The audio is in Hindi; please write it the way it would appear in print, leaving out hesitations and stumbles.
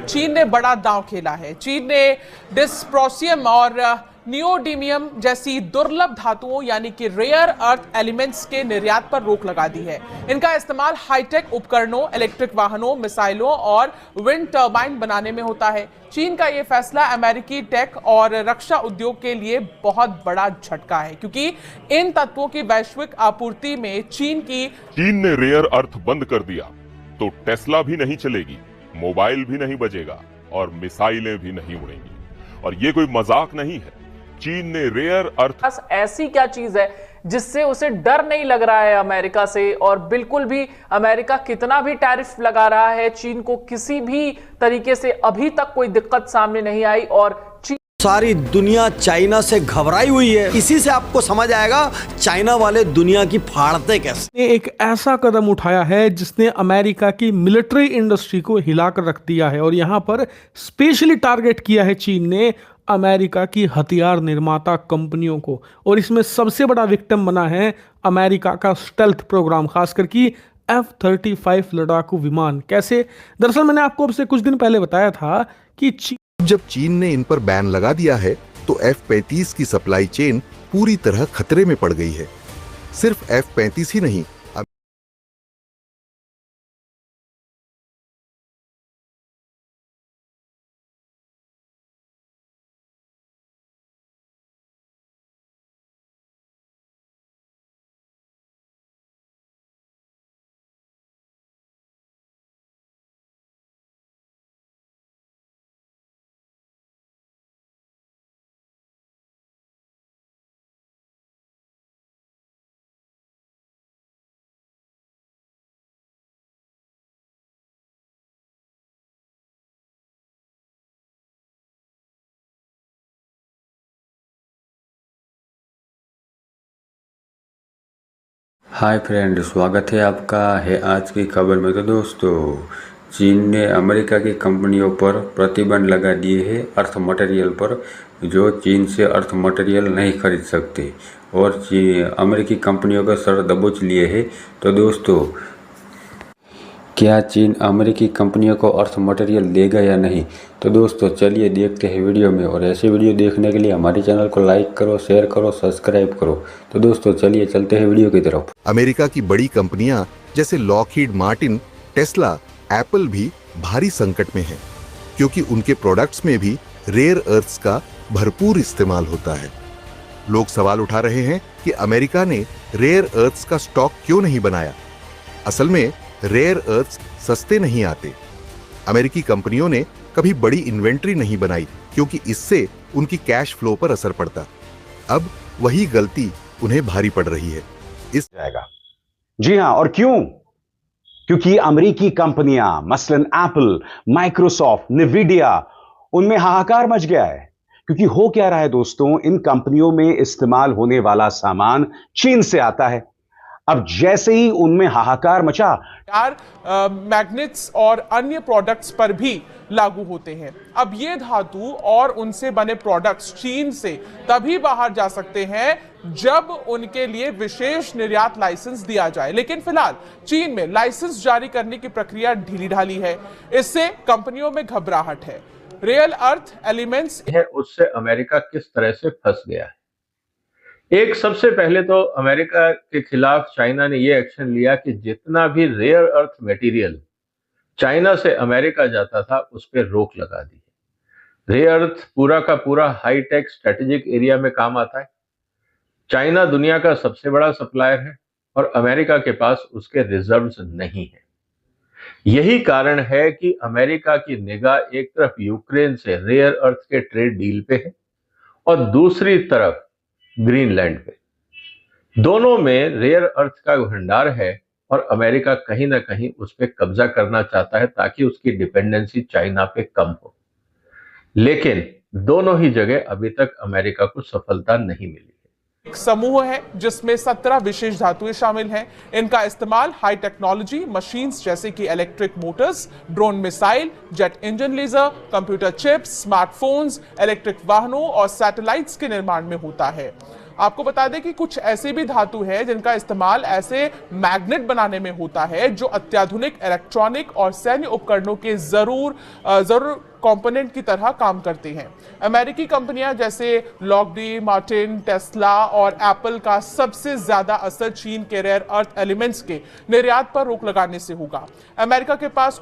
चीन ने बड़ा दांव खेला है। चीन ने डिस्प्रोसियम और नियोडीमियम जैसी दुर्लभ धातुओं यानी कि रेयर अर्थ एलिमेंट्स के निर्यात पर रोक लगा दी है। इनका इस्तेमाल हाईटेक उपकरणों, इलेक्ट्रिक वाहनों, मिसाइलों और विंड टर्बाइन बनाने में होता है। चीन का यह फैसला अमेरिकी टेक और रक्षा उद्योग के लिए बहुत बड़ा झटका है, क्योंकि इन तत्वों की वैश्विक आपूर्ति में चीन ने रेयर अर्थ बंद कर दिया तो टेस्ला भी नहीं चलेगी, मोबाइल भी नहीं बजेगा और मिसाइलें भी नहीं उड़ेंगी। और ये कोई मजाक नहीं है। चीन ने रेयर अर्थ ऐसी क्या चीज है जिससे उसे डर नहीं लग रहा है अमेरिका से, और बिल्कुल भी अमेरिका कितना भी टैरिफ लगा रहा है, चीन को किसी भी तरीके से अभी तक कोई दिक्कत सामने नहीं आई। और सारी दुनिया चाइना से घबराई हुई है। इसी से आपको समझ आएगा चाइना वाले दुनिया की फाड़ते कैसे। एक ऐसा कदम उठाया है जिसने अमेरिका की मिलिट्री इंडस्ट्री को हिलाकर रख दिया है, और यहाँ पर स्पेशली टारगेट किया है चीन ने अमेरिका की हथियार निर्माता कंपनियों को। और इसमें सबसे बड़ा विक्टिम बना है अमेरिका का स्टेल्थ प्रोग्राम, खासकर कि F-35 लड़ाकू विमान। कैसे? दरअसल मैंने आपको अब से कुछ दिन पहले बताया था कि जब चीन ने इन पर बैन लगा दिया है तो F-35 की सप्लाई चेन पूरी तरह खतरे में पड़ गई है। सिर्फ F-35 ही नहीं, हाय फ्रेंड, स्वागत है आपका है आज की खबर में। तो दोस्तों, चीन ने अमेरिका की कंपनियों पर प्रतिबंध लगा दिए हैं अर्थ मटेरियल पर, जो चीन से अर्थ मटेरियल नहीं खरीद सकते, और अमेरिकी कंपनियों का सर दबोच लिए हैं। तो दोस्तों, क्या चीन अमेरिकी कंपनियों को अर्थ मटेरियल देगा या नहीं? तो दोस्तों चलिए देखते हैं वीडियो में, और ऐसे वीडियो देखने के लिए हमारे चैनल को लाइक करो, शेयर करो, सब्सक्राइब करो। तो दोस्तों चलिए चलते हैं वीडियो की तरफ। अमेरिका की बड़ी कंपनियां जैसे लॉकहीड मार्टिन, टेस्ला, एप्पल भी भारी संकट में हैं, क्योंकि उनके प्रोडक्ट्स में भी रेयर अर्थ्स का भरपूर इस्तेमाल होता है। लोग सवाल उठा रहे हैं कि अमेरिका ने रेयर अर्थ्स का स्टॉक क्यों नहीं बनाया। असल में रेयर अर्थ्स सस्ते नहीं आते। अमेरिकी कंपनियों ने कभी बड़ी इन्वेंट्री नहीं बनाई, क्योंकि इससे उनकी कैश फ्लो पर असर पड़ता। अब वही गलती उन्हें भारी पड़ रही है। इस जाएगा जी हां, और क्यों? क्योंकि अमेरिकी कंपनियां मसलन एप्पल, माइक्रोसॉफ्ट, निविडिया, उनमें हाहाकार मच गया है। क्योंकि हो क्या रहा है दोस्तों, इन कंपनियों में इस्तेमाल होने वाला सामान चीन से आता है। अब जैसे ही उनमें हाहाकार मचा, मैग्नेट्स और अन्य प्रोडक्ट्स पर भी लागू होते हैं। अब ये धातु और उनसे बने प्रोडक्ट्स चीन से तभी बाहर जा सकते हैं जब उनके लिए विशेष निर्यात लाइसेंस दिया जाए। लेकिन फिलहाल चीन में लाइसेंस जारी करने की प्रक्रिया ढीली ढाली है। इससे कंपनियों में घबराहट है। रेयर अर्थ एलिमेंट्स है, उससे अमेरिका किस तरह से फंस गया है। एक सबसे पहले तो अमेरिका के खिलाफ चाइना ने यह एक्शन लिया कि जितना भी रेयर अर्थ मटेरियल चाइना से अमेरिका जाता था उस पर रोक लगा दी। रेयर अर्थ पूरा का पूरा हाईटेक स्ट्रेटेजिक एरिया में काम आता है। चाइना दुनिया का सबसे बड़ा सप्लायर है और अमेरिका के पास उसके रिजर्व्स नहीं है। यही कारण है कि अमेरिका की निगाह एक तरफ यूक्रेन से रेयर अर्थ के ट्रेड डील पे है और दूसरी तरफ ग्रीनलैंड पे। दोनों में रेयर अर्थ का भंडार है और अमेरिका कहीं ना कहीं उस पर कब्जा करना चाहता है ताकि उसकी डिपेंडेंसी चाइना पे कम हो। लेकिन दोनों ही जगह अभी तक अमेरिका को सफलता नहीं मिली। एक समूह है जिसमें 17 विशेष धातुएं शामिल हैं। इनका इस्तेमाल हाई टेक्नोलॉजी मशीन्स जैसे कि electric motors, drone missile, jet engine laser, computer chips, smartphones, electric वाहनों और सैटेलाइट्स के निर्माण में होता है। आपको बता दें कि कुछ ऐसी भी धातु है जिनका इस्तेमाल ऐसे मैग्नेट बनाने में होता है जो अत्याधुनिक इलेक्ट्रॉनिक और सैन्य उपकरणों के जरूर कंपोनेंट की तरह काम करती हैं। अमेरिकी कंपनियां जैसे लॉकहीड मार्टिन, टेस्ला और एप्पल का सबसे ज्यादा असर चीन के रेयर अर्थ एलिमेंट्स के निर्यात पर रोक लगाने से होगा। अमेरिका के पास